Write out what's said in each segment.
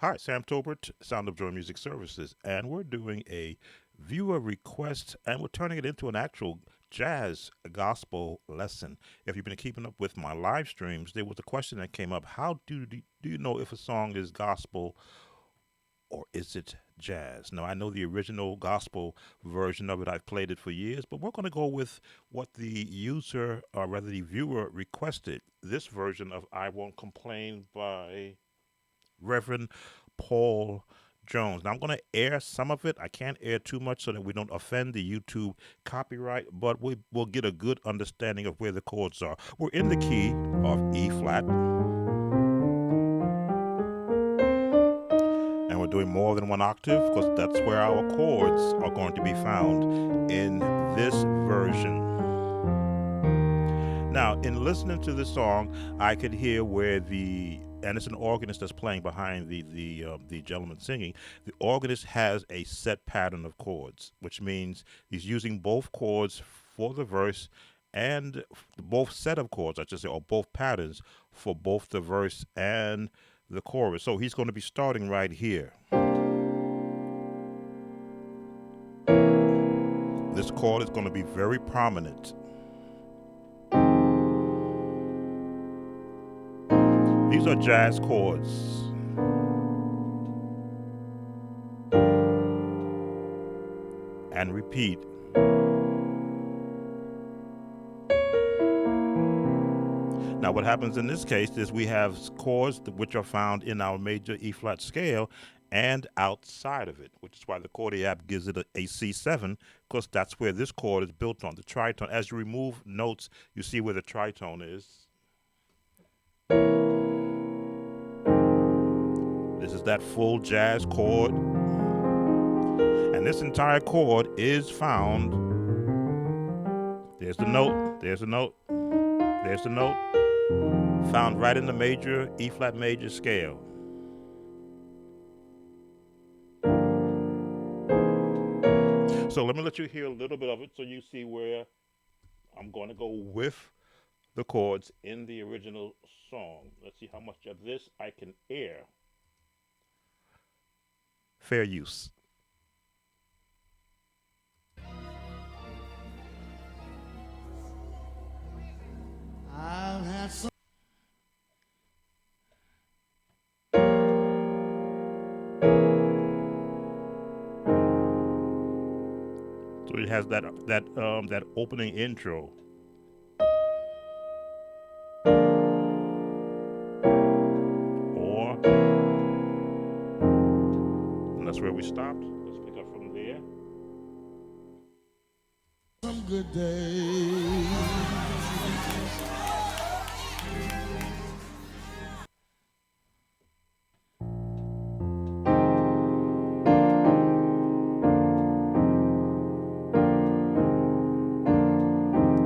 Hi, Sam Tolbert, Sound of Joy Music Services, and we're doing a viewer request and we're turning it into an actual jazz gospel lesson. If you've been keeping up with my live streams, there was a question that came up. Do you know if a song is gospel or is it jazz? Now, I know the original gospel version of it, I've played it for years, but we're going to go with what the user, or rather the viewer, requested. This version of I Won't Complain by Reverend Paul Jones. Now, I'm going to air some of it. I can't air too much so that we don't offend the YouTube copyright, but we'll get a good understanding of where the chords are. We're in the key of E flat, and we're doing more than one octave because that's where our chords are going to be found in this version. Now, in listening to the song, I could hear where and it's an organist that's playing behind the gentleman singing. The organist has a set pattern of chords, which means he's using both chords for the verse and both set of chords, I should say, or both patterns for both the verse and the chorus. So he's going to be starting right here. This chord is going to be very prominent. These are jazz chords. And repeat. Now, what happens in this case is we have chords which are found in our major E flat scale and outside of it, which is why the Chordy app gives it a C7, because that's where this chord is built on, the tritone. As you remove notes, you see where the tritone is. This is that full jazz chord. And this entire chord is found. There's the note, there's the note, there's the note. Found right in the major, E flat major scale. So let me let you hear a little bit of it so you see where I'm going to go with the chords in the original song. Let's see how much of this I can air. Fair use. I've had some. So it has that opening intro. Or and that's where we stopped. Let's pick up from there. Some good days.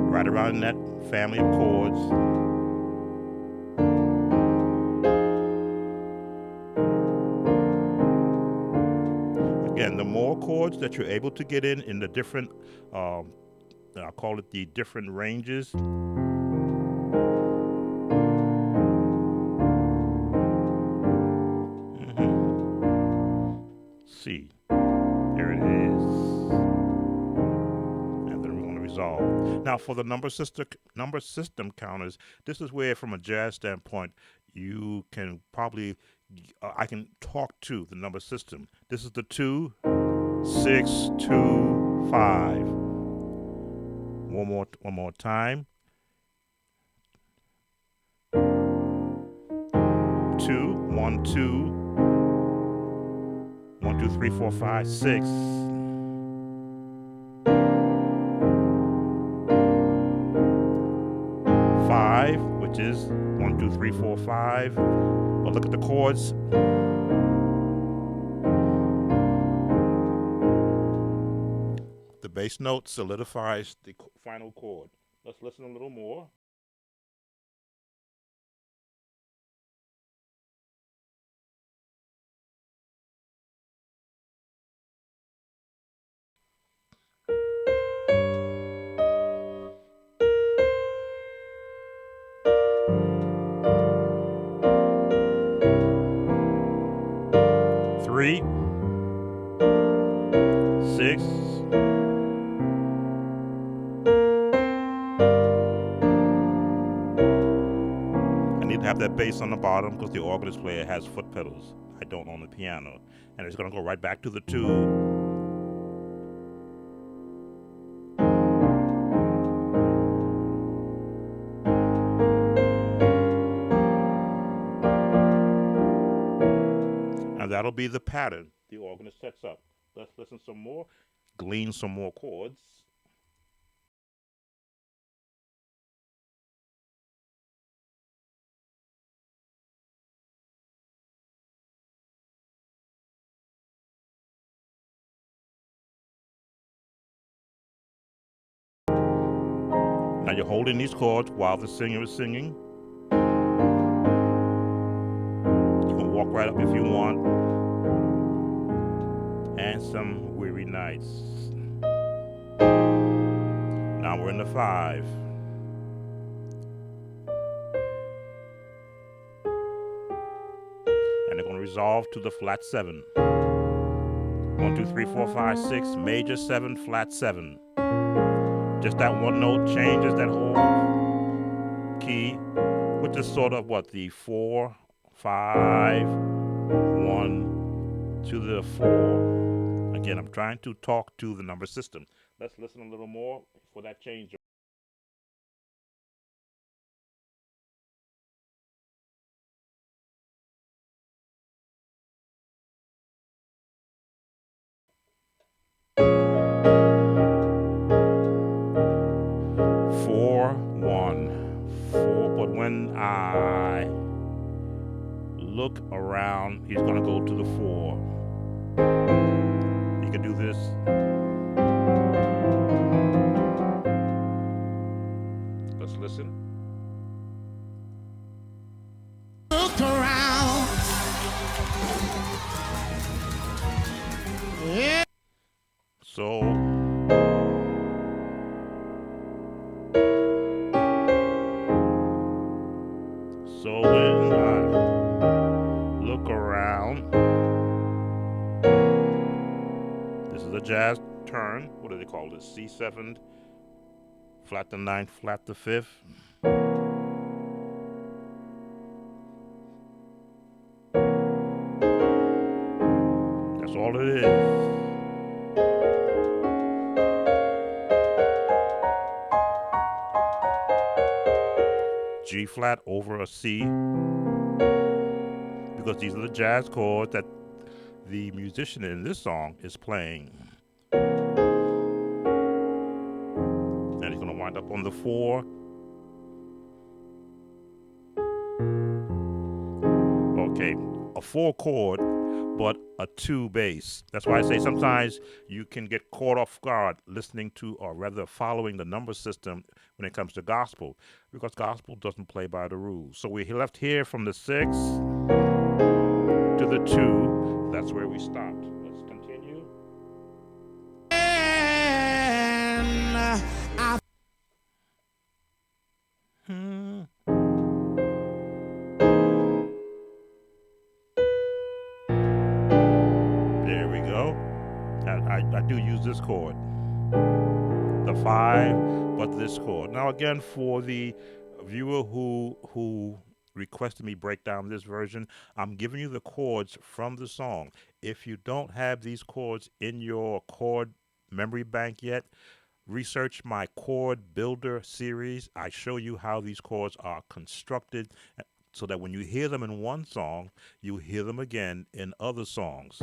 Right around that family of chords. Again, the more chords that you're able to get in the different, I'll call it the different ranges. C. There it is. And then we're going to resolve. Now, for the number system counters, this is where, from a jazz standpoint, you can probably, I can talk to the number system. This is the 2, 6, 2, 5. One more time. 2, 1, 2. 1, 2, 3, 4, 5, 6. 5, which is 1, 2, 3, 4, 5. But look at the chords. The bass note solidifies the final chord. Let's listen a little more. 3, 6, I need to have that bass on the bottom because the organist player has foot pedals. I don't on the piano. And it's going to go right back to the 2. And that'll be the pattern the organist sets up. Let's listen some more, glean some more chords. Now you're holding these chords while the singer is singing. You can walk right up if you want. And some weary nights. Now we're in the 5. And they're going to resolve to the flat 7. 1, 2, 3, 4, 5, 6, major 7, flat 7. Just that one note changes that whole key, which is sort of what, the 4, 5, 1 to the 4. Again, I'm trying to talk to the number system. Let's listen a little more for that change. 4, 1, 4. But when I look around, he's going to go to the 4. You can do this. Let's listen. Look around. Yeah. So when I look around, this is a jazz turn. What do they call this? C7, flat the 9th, flat the 5th. That's all it is. G flat over a C, because these are the jazz chords that the musician in this song is playing. And he's going to wind up on the 4. Okay, a 4 chord, but a 2 bass. That's why I say sometimes you can get caught off guard listening to, or rather following, the number system when it comes to gospel, because gospel doesn't play by the rules. So we left here from the 6 to the 2. That's where we stopped. Let's continue. And there we go. I do use this chord, the 5, but this chord. Now again, for the viewer who requested me break down this version, I'm giving you the chords from the song. If you don't have these chords in your chord memory bank yet, research my chord builder series. I show you how these chords are constructed so that when you hear them in one song, you hear them again in other songs.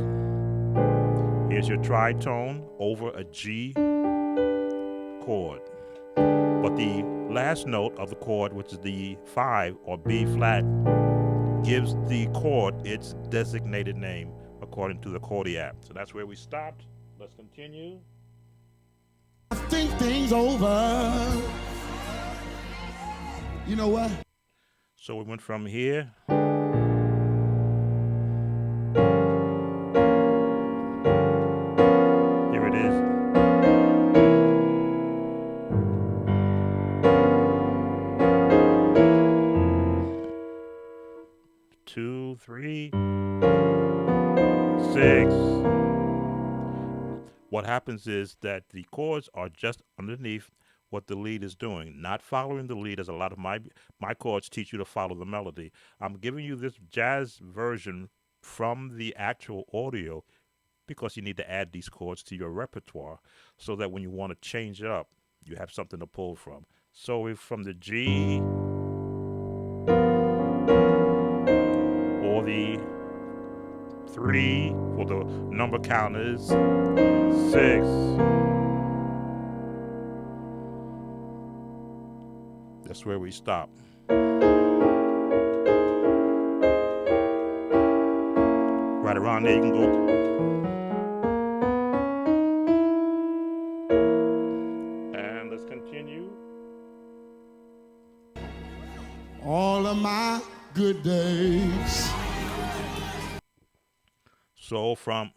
Here's your tritone over a G chord. But the last note of the chord, which is the 5 or B flat, gives the chord its designated name according to the chordiac. So that's where we stopped. Let's continue. I think things over. You know what? So we went from here. Here it is. 2, 3, 6, what happens is that the chords are just underneath what the lead is doing, not following the lead as a lot of my chords teach you to follow the melody. I'm giving you this jazz version from the actual audio because you need to add these chords to your repertoire so that when you want to change it up, you have something to pull from. So if from the G or the 3 for the number counters, 6, that's where we stop. Right around there, you can go. And let's continue. All of my good days. So from,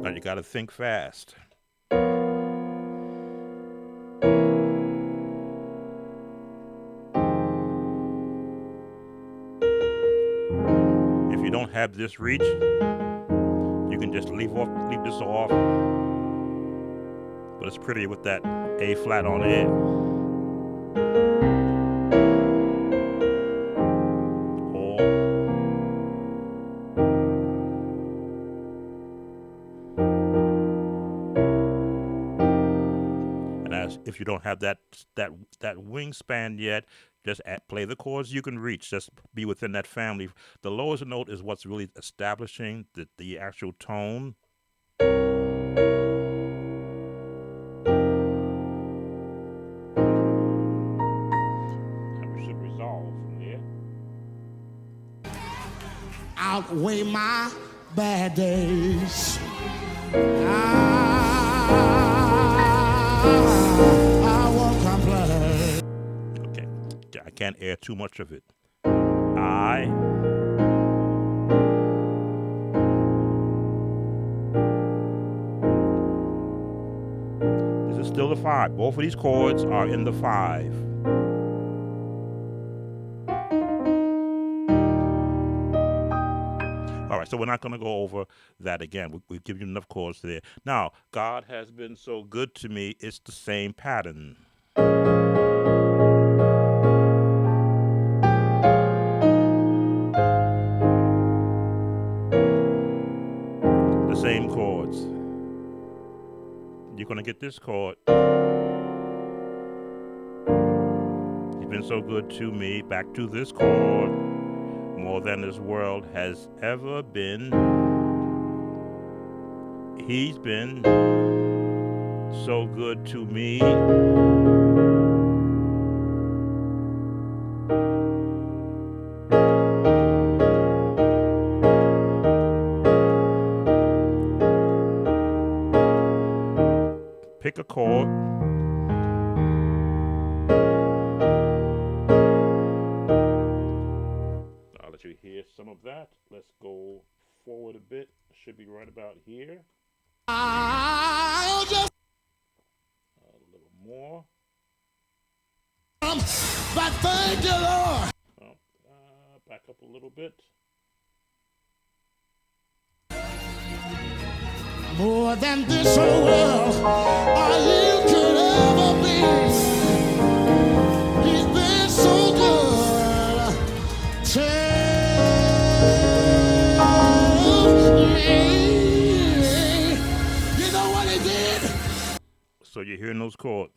now you got to think fast. If you don't have this reach, you can just leave this off. But it's prettier with that A flat on it. Or and as if you don't have that wingspan yet, just play the chords you can reach. Just be within that family. The lowest note is what's really establishing the actual tone. And we should resolve from there. Outweigh my bad days. I won't complain. Okay, I can't air too much of it. This is still the 5. Both of these chords are in the 5. All right, so we're not going to go over that again. We've given you enough chords there. Now, God has been so good to me, it's the same pattern. The same chords. You're going to get this chord. He's been so good to me. Back to this chord. More than this world has ever been. He's been so good to me. Pick a chord. I'll let you hear some of that. Let's go forward a bit. Should be right about here. I'll just A little more. but thank you, Lord. Back up a little bit. More than this whole world or you could ever be. He's been so good to me. You know what he did? So you're hearing those chords.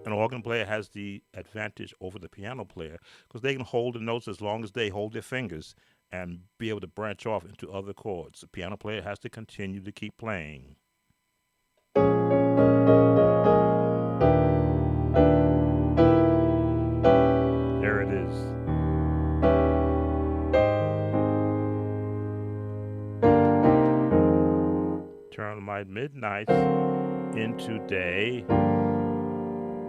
An organ player has the advantage over the piano player because they can hold the notes as long as they hold their fingers and be able to branch off into other chords. The piano player has to continue to keep playing. There it is. Turn my midnights into day.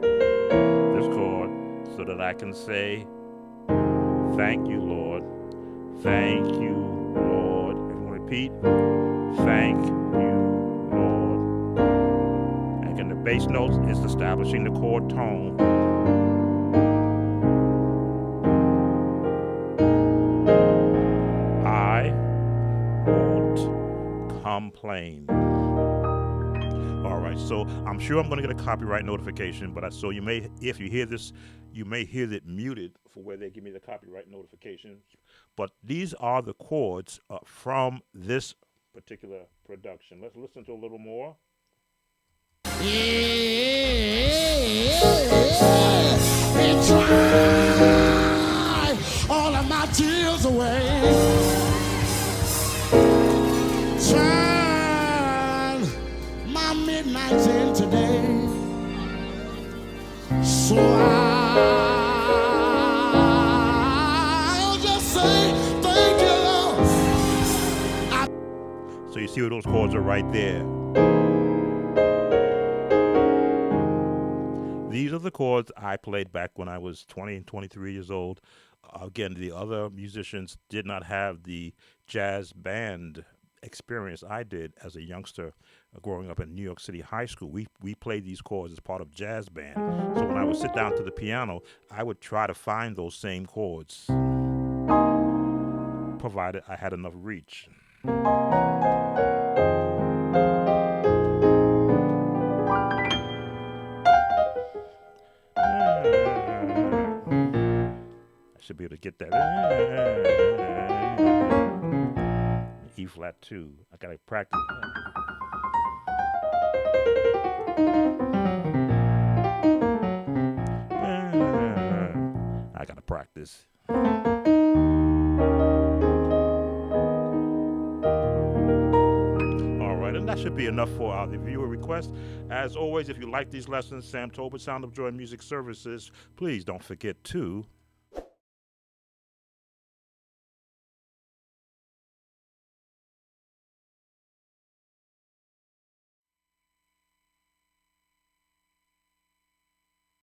This chord, so that I can say, thank you, Lord. Thank you, Lord. Everyone repeat, thank you, Lord. And again, the bass notes is establishing the chord tone. playing. All right, so I'm sure I'm going to get a copyright notification, but so you may, if you hear this, you may hear it muted for where they give me the copyright notification. But these are the chords from this particular production. Let's listen to a little more. And dry all of my tears away. Turn my midnights into day. So I'll just say thank you, Lord. So you see where those chords are right there. These are the chords I played back when I was 20 and 23 years old. Again, the other musicians did not have the jazz band experience I did as a youngster growing up in New York City high school. We played these chords as part of jazz band. So when I would sit down to the piano, I would try to find those same chords, provided I had enough reach. I should be able to get that. E flat 2. I gotta practice. I gotta practice. And that should be enough for the viewer request. As always, if you like these lessons, Sam Tolbert, Sound of Joy Music Services, please don't forget to